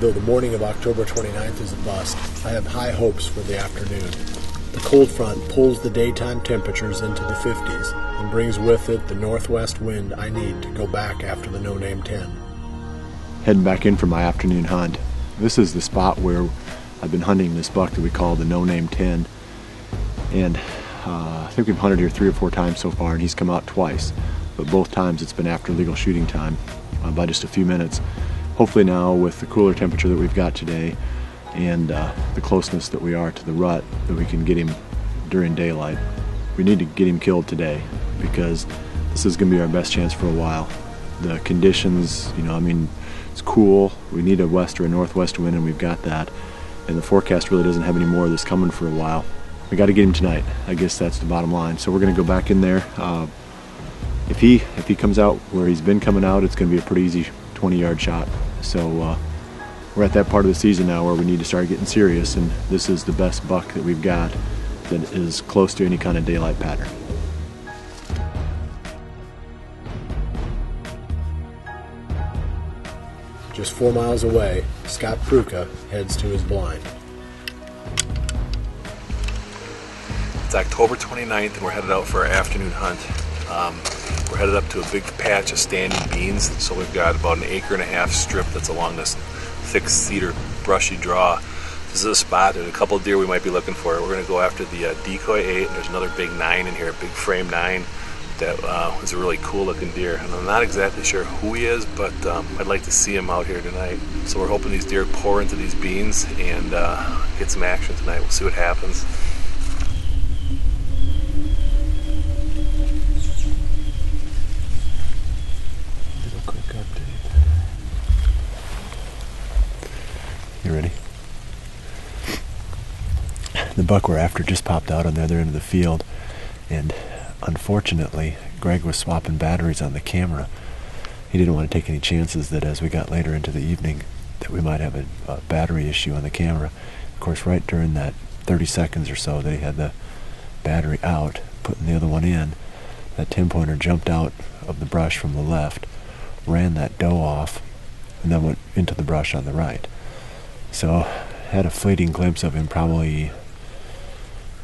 Though the morning of October 29th is a bust, I have high hopes for the afternoon. The cold front pulls the daytime temperatures into the 50s and brings with it the northwest wind I need to go back after the No Name 10. Heading back in for my afternoon hunt. This is the spot where I've been hunting this buck that we call the No Name 10. And I think we've hunted here 3 or 4 times so far, and he's come out twice. But both times it's been after legal shooting time by just a few minutes. Hopefully now, with the cooler temperature that we've got today and the closeness that we are to the rut, that we can get him during daylight. We need to get him killed today because this is going to be our best chance for a while. The conditions, it's cool. We need a west or a northwest wind, and we've got that. And the forecast really doesn't have any more of this coming for a while. We got to get him tonight. I guess that's the bottom line. So we're going to go back in there. If he comes out where he's been coming out, it's going to be a pretty easy 20-yard shot. So we're at that part of the season now where we need to start getting serious, and this is the best buck that we've got that is close to any kind of daylight pattern. Just 4 miles away, Scott Prucha heads to his blind. It's October 29th and we're headed out for our afternoon hunt. We're headed up to a big patch of standing beans, so we've got about an 1.5 acre strip that's along this thick cedar brushy draw. This is a spot, there's a couple of deer we might be looking for. We're going to go after the decoy 8, and there's another big 9 in here, a big frame 9 that is a really cool looking deer. And I'm not exactly sure who he is, but I'd like to see him out here tonight. So we're hoping these deer pour into these beans and get some action tonight. We'll see what happens. You ready? The buck we're after just popped out on the other end of the field, and unfortunately Greg was swapping batteries on the camera. He didn't want to take any chances that as we got later into the evening that we might have a battery issue on the camera. Of course, right during that 30 seconds or so that he had the battery out, putting the other one in, that 10-pointer jumped out of the brush from the left, ran that doe off, and then went into the brush on the right. So had a fleeting glimpse of him, probably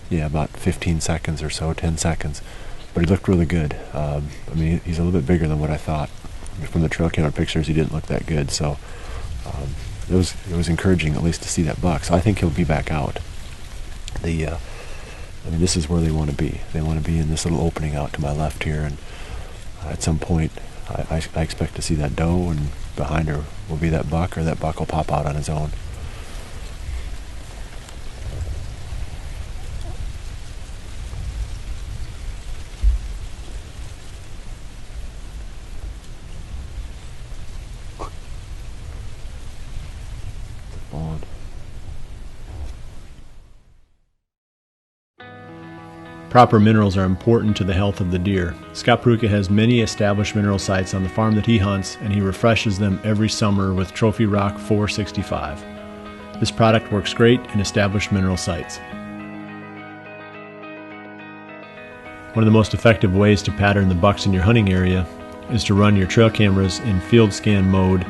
about 15 seconds or so, 10 seconds, but he looked really good. He's a little bit bigger than what I thought. From the trail camera pictures, he didn't look that good, so it was encouraging at least to see that buck. So I think he'll be back out. This is where they want to be. They want to be in this little opening out to my left here, and at some point I expect to see that doe, and behind her will be that buck, or that buck will pop out on his own. Proper minerals are important to the health of the deer. Scott Prucha has many established mineral sites on the farm that he hunts, and he refreshes them every summer with Trophy Rock 465. This product works great in established mineral sites. One of the most effective ways to pattern the bucks in your hunting area is to run your trail cameras in field scan mode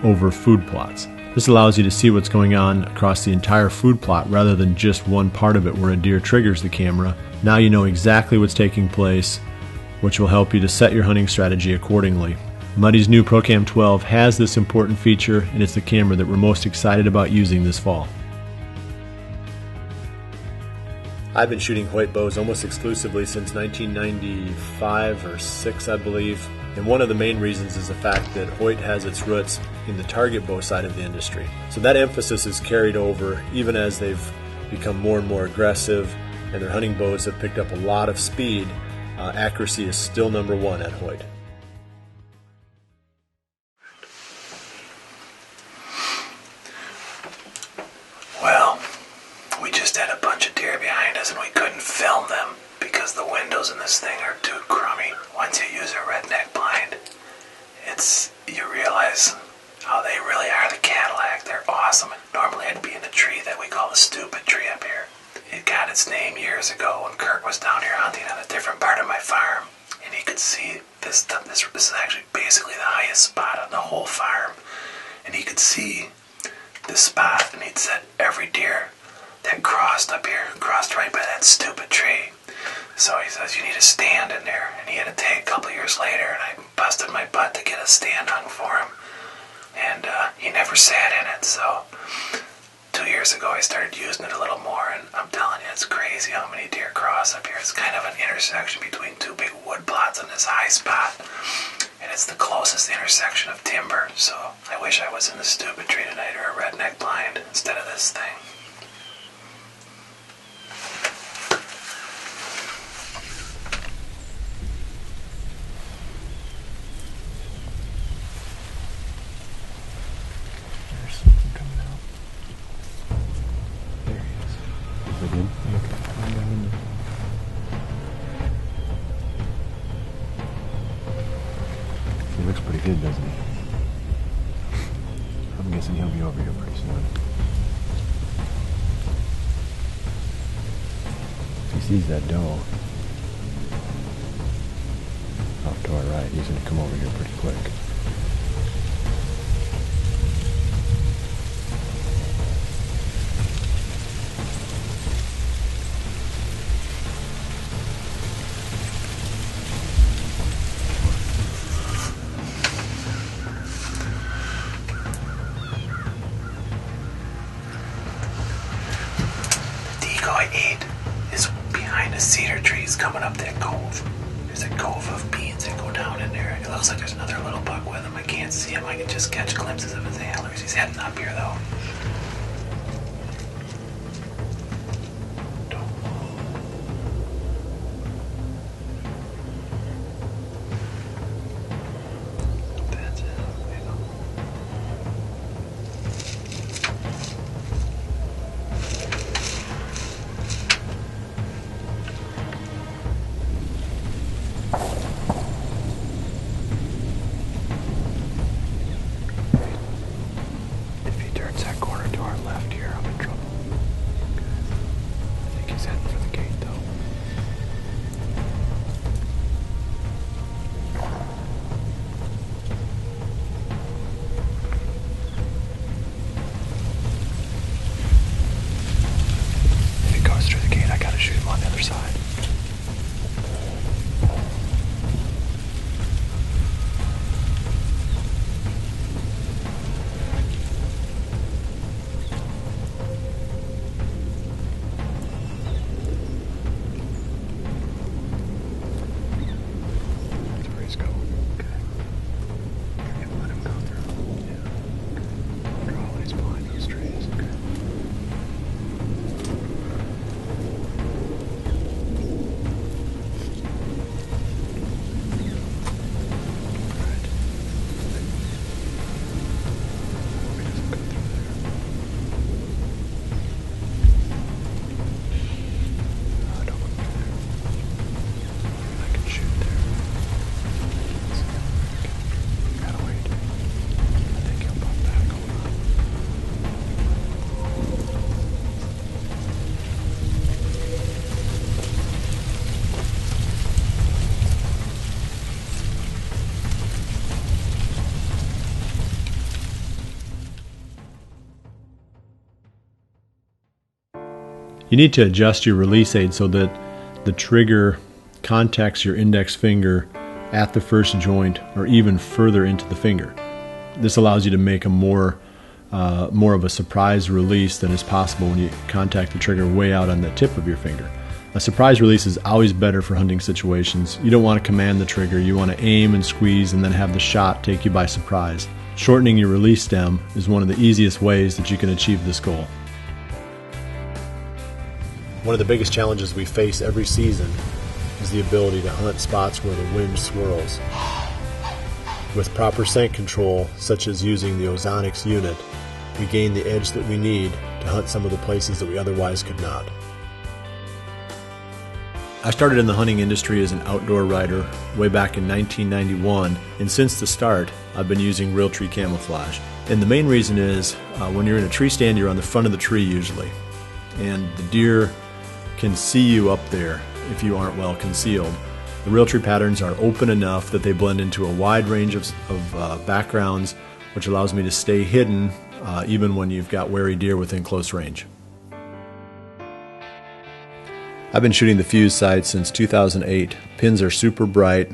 over food plots. This allows you to see what's going on across the entire food plot rather than just one part of it where a deer triggers the camera. Now you know exactly what's taking place, which will help you to set your hunting strategy accordingly. Muddy's new ProCam 12 has this important feature, and it's the camera that we're most excited about using this fall. I've been shooting Hoyt bows almost exclusively since 1995 or 6, I believe. And one of the main reasons is the fact that Hoyt has its roots in the target bow side of the industry. So that emphasis is carried over even as they've become more and more aggressive and their hunting bows have picked up a lot of speed. Accuracy is still number one at Hoyt. Well, we just had a bunch of deer behind us and we couldn't film them because the windows in this thing are too crummy. Once you use a redneck blind, you realize how they really are the Cadillac. They're awesome. Normally I'd be in a tree that we call the stupid tree up here. It got its name years ago when Kirk was down here hunting on a different part of my farm, and he could see this is actually basically the highest spot on the whole farm, and he could see this spot, and he'd said every deer that crossed up here crossed right by that stupid tree. So he says, you need a stand in there. And he had a take a couple years later, and I busted my butt to get a stand hung for him. And he never sat in it, so 2 years ago I started using it a little more, and I'm telling you, it's crazy how many deer cross up here. It's kind of an intersection between two big wood plots on this high spot, and it's the closest intersection of timber, so I wish I was in the stupid tree tonight or a redneck blind instead of this thing. He looks pretty good, doesn't he? I'm guessing he'll be over here pretty soon. If he sees that doe off to our right, he's going to come over here pretty quick. Cedar trees coming up that cove. There's a cove of beans that go down in there. It looks like there's another little buck with him. I can't see him. I can just catch glimpses of his antlers. He's heading up here though. That's it. You need to adjust your release aid so that the trigger contacts your index finger at the first joint or even further into the finger. This allows you to make a more of a surprise release than is possible when you contact the trigger way out on the tip of your finger. A surprise release is always better for hunting situations. You don't want to command the trigger. You want to aim and squeeze and then have the shot take you by surprise. Shortening your release stem is one of the easiest ways that you can achieve this goal. One of the biggest challenges we face every season is the ability to hunt spots where the wind swirls. With proper scent control, such as using the Ozonics unit, we gain the edge that we need to hunt some of the places that we otherwise could not. I started in the hunting industry as an outdoor rider way back in 1991, and since the start, I've been using Realtree camouflage. And the main reason is when you're in a tree stand, you're on the front of the tree usually, and the deer can see you up there if you aren't well concealed. The Realtree patterns are open enough that they blend into a wide range of backgrounds, which allows me to stay hidden even when you've got wary deer within close range. I've been shooting the fuse sight since 2008. Pins are super bright,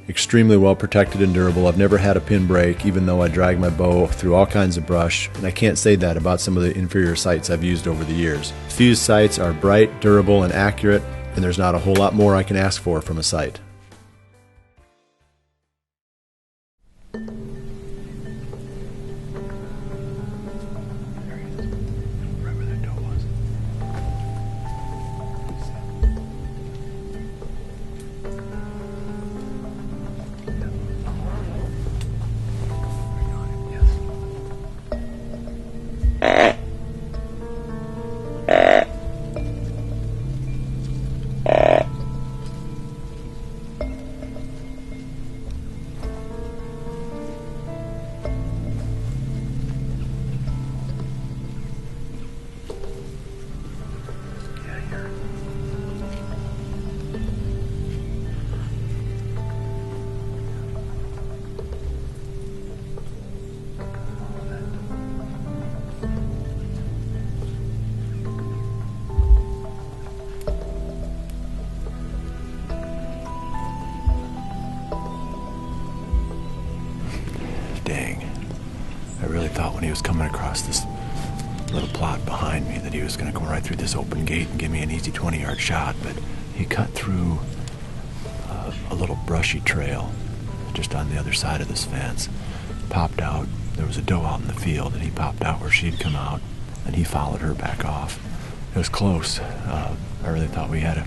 extremely well protected and durable. I've never had a pin break, even though I drag my bow through all kinds of brush, and I can't say that about some of the inferior sights I've used over the years. Fuse sights are bright, durable, and accurate, and there's not a whole lot more I can ask for from a sight. Dang. I really thought when he was coming across this little plot behind me that he was going to come right through this open gate and give me an easy 20-yard shot, but he cut through a little brushy trail just on the other side of this fence, popped out. There was a doe out in the field, and he popped out where she'd come out, and he followed her back off. It was close. I really thought we had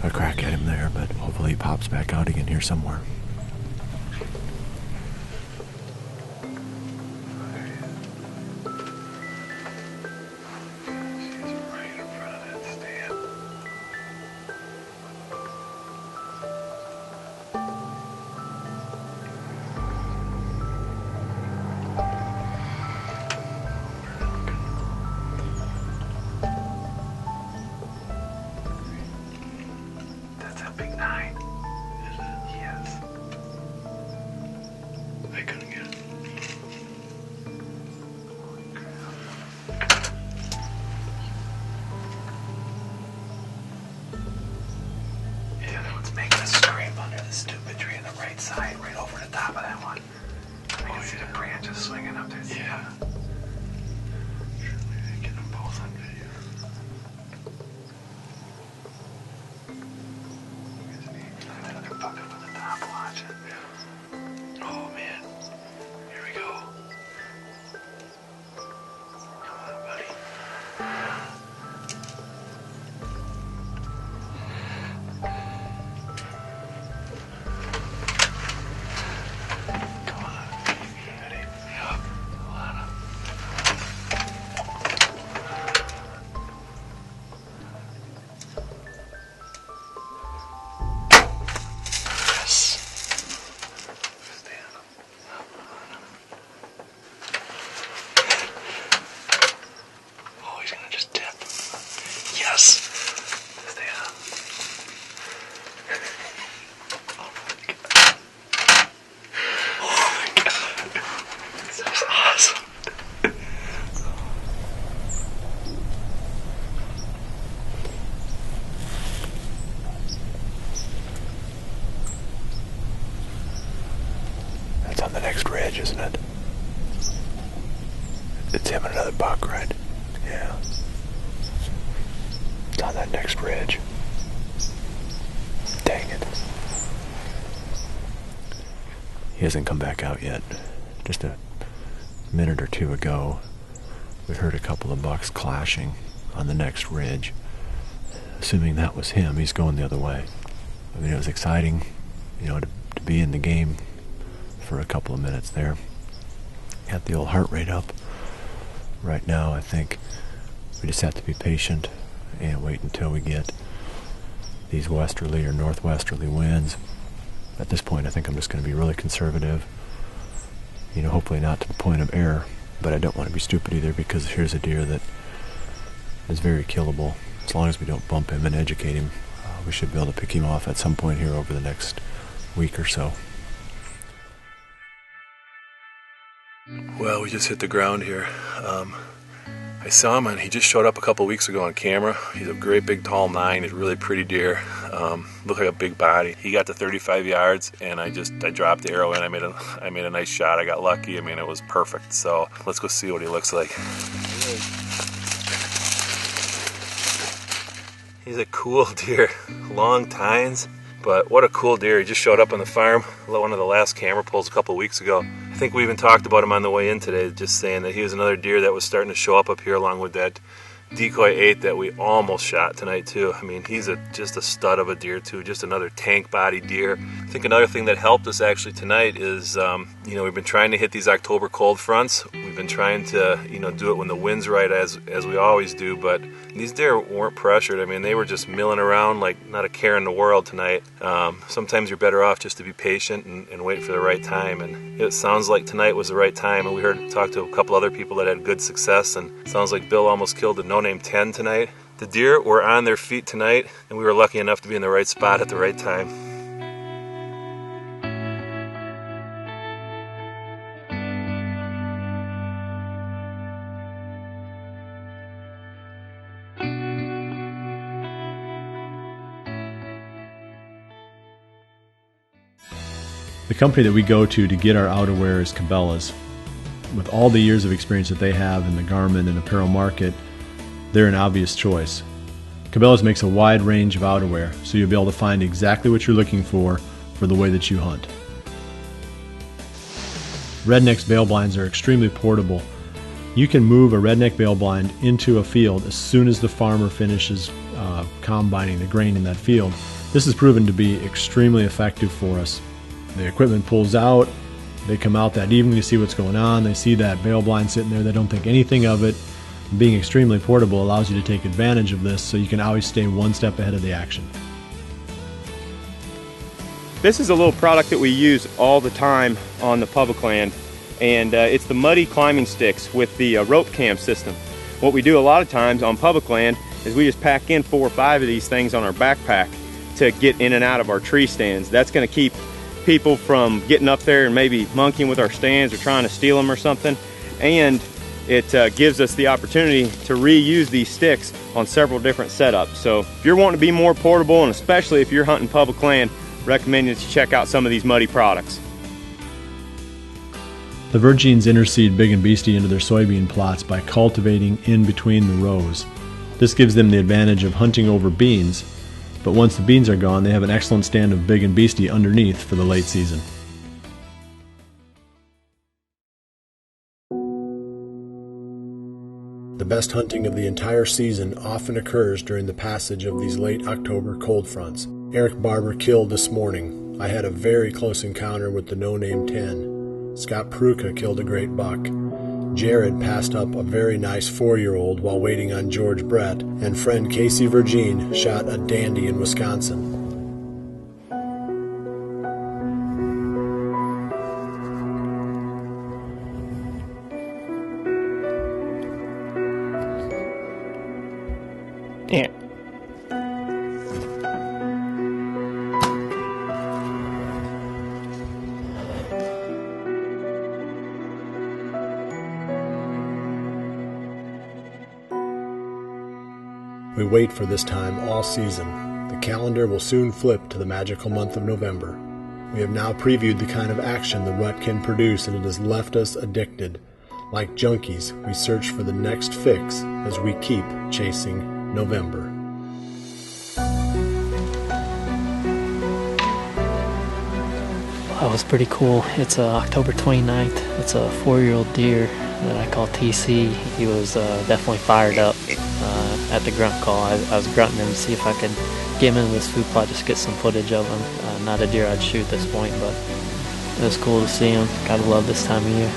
a crack at him there, but hopefully he pops back out again here somewhere. Stupid tree on the right side, right over the top of that one. I can see the branches swinging up there. Yeah. Get them both on video. Another bucket with the top watching. Oh man. Here we go. Come on, buddy. On the next ridge, isn't it? It's him and another buck, right? Yeah. It's on that next ridge. Dang it. He hasn't come back out yet. Just a minute or two ago, we heard a couple of bucks clashing on the next ridge. Assuming that was him, he's going the other way. I mean, it was exciting, to be in the game for a couple of minutes there. Got the old heart rate up. Right now, I think we just have to be patient and wait until we get these westerly or northwesterly winds. At this point, I think I'm just going to be really conservative. Hopefully not to the point of error, but I don't want to be stupid either, because here's a deer that is very killable. As long as we don't bump him and educate him, we should be able to pick him off at some point here over the next week or so. Well, we just hit the ground here. I saw him, and he just showed up a couple weeks ago on camera. He's a great big tall 9. He's a really pretty deer. Looked like a big body. He got to 35 yards, and I dropped the arrow in. I made a nice shot. I got lucky. I mean, it was perfect. So let's go see what he looks like. He's a cool deer. Long tines. But what a cool deer. He just showed up on the farm. One of the last camera pulls a couple weeks ago. I think we even talked about him on the way in today, just saying that he was another deer that was starting to show up here along with that decoy 8 that we almost shot tonight too. I mean, he's just a stud of a deer too, just another tank body deer. I think another thing that helped us actually tonight is, we've been trying to hit these October cold fronts. We've been trying to, do it when the wind's right as we always do, but these deer weren't pressured. I mean, they were just milling around like not a care in the world tonight. Sometimes you're better off just to be patient and wait for the right time, and it sounds like tonight was the right time, and we talked to a couple other people that had good success, and it sounds like Bill almost killed a no-name 10 tonight. The deer were on their feet tonight, and we were lucky enough to be in the right spot at the right time. The company that we go to get our outerwear is Cabela's. With all the years of experience that they have in the garment and apparel market, they're an obvious choice. Cabela's makes a wide range of outerwear, so you'll be able to find exactly what you're looking for the way that you hunt. Redneck's bail blinds are extremely portable. You can move a redneck bail blind into a field as soon as the farmer finishes combining the grain in that field. This has proven to be extremely effective for us. The equipment pulls out, they come out that evening to see what's going on, they see that bail blind sitting there, they don't think anything of it. Being extremely portable allows you to take advantage of this, so you can always stay one step ahead of the action. This is a little product that we use all the time on the public land, and it's the muddy climbing sticks with the rope cam system. What we do a lot of times on public land is we just pack in 4 or 5 of these things on our backpack to get in and out of our tree stands. That's going to keep people from getting up there and maybe monkeying with our stands or trying to steal them or something, and it gives us the opportunity to reuse these sticks on several different setups. So if you're wanting to be more portable, and especially if you're hunting public land, recommend that you check out some of these muddy products. The Virgins interseed big and beastie into their soybean plots by cultivating in between the rows. This gives them the advantage of hunting over beans, but once the beans are gone, they have an excellent stand of big and beastie underneath for the late season. The best hunting of the entire season often occurs during the passage of these late October cold fronts. Eric Barber killed this morning. I had a very close encounter with the no-name 10. Scott Prucha killed a great buck. Jared passed up a very nice 4-year-old while waiting on George Brett, and friend Casey Virgin shot a dandy in Wisconsin. Yeah. We wait for this time all season. The calendar will soon flip to the magical month of November. We have now previewed the kind of action the rut can produce, and it has left us addicted. Like junkies, we search for the next fix as we keep chasing November. That was pretty cool. It's October 29th. It's a 4-year-old deer that I call TC. He was definitely fired up at the grunt call. I was grunting him to see if I could get him into this food plot, just get some footage of him. Not a deer I'd shoot at this point, but it was cool to see him. Gotta love this time of year.